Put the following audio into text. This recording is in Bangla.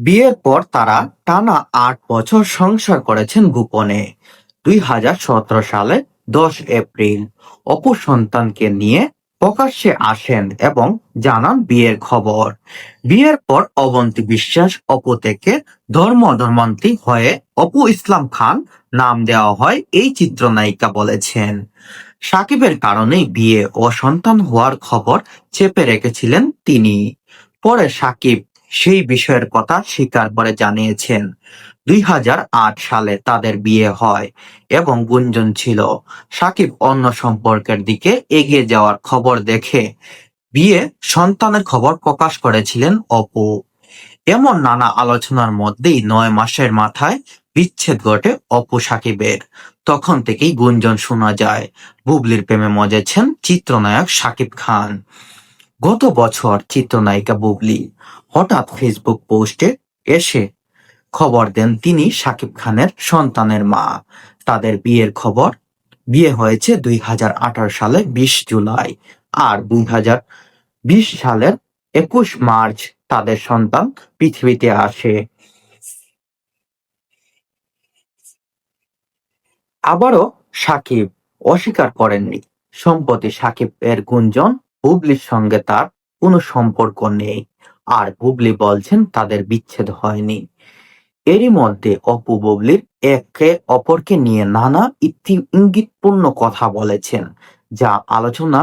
বিয়ের পর তারা টানা ৮ বছর সংসার করেছেন গোপনে। ২০১৭ সালে ১০ এপ্রিল অপু সন্তানকে নিয়ে প্রকাশ্যে আসেন এবং জানান বিয়ের খবর। বিয়ের পর অবন্তী বিশ্বাস অপু থেকে ধর্মান্তরিত হয়ে অপু ইসলাম খান নাম দেওয়া হয় এই চিত্রনায়িকা বলেছেন। সাকিবের কারণেই বিয়ে ও সন্তান হওয়ার খবর চেপে রেখেছিলেন তিনি। পরে সাকিব সেই বিষয়ের কথা স্বীকার করে জানিয়েছেন, ২০০৮ সালে তাদের বিয়ে হয় এবং গুঞ্জন ছিল সাকিব অন্য সম্পর্কের দিকে এগিয়ে যাওয়ার খবর দেখে বিয়ে সন্তানের খবর প্রকাশ করেছিলেন অপু। এমন নানা আলোচনার মধ্যেই ৯ মাসের মাথায় বিচ্ছেদ ঘটে অপু সাকিবের। তখন থেকেই গুঞ্জন শোনা যায় বুবলির প্রেমে মজেছেন চিত্রনায়ক সাকিব খান। গত বছর চিত্রনায়িকা বুবলি হঠাৎ ফেসবুক পোস্টে এসে খবর দেন তিনি সাকিব খানের সন্তানের মা। তাদের বিয়ে হয়েছে ২০১৮ সালের ২০ জুলাই, আর ২০২০ সালের ২১ মার্চ তাদের সন্তান পৃথিবীতে আসে। আবারও সাকিব অস্বীকার করেননি, সম্প্রতি সাকিব এর গুঞ্জন বুবলির সঙ্গে তার কোনো সম্পর্ক নেই, আর বুবলি বলছেন তাদের বিচ্ছেদ হয়নি। এরই মধ্যে অপু বুবলির একে অপরকে নিয়ে নানা ইঙ্গিতপূর্ণ কথা বলেছেন, যা আলোচনা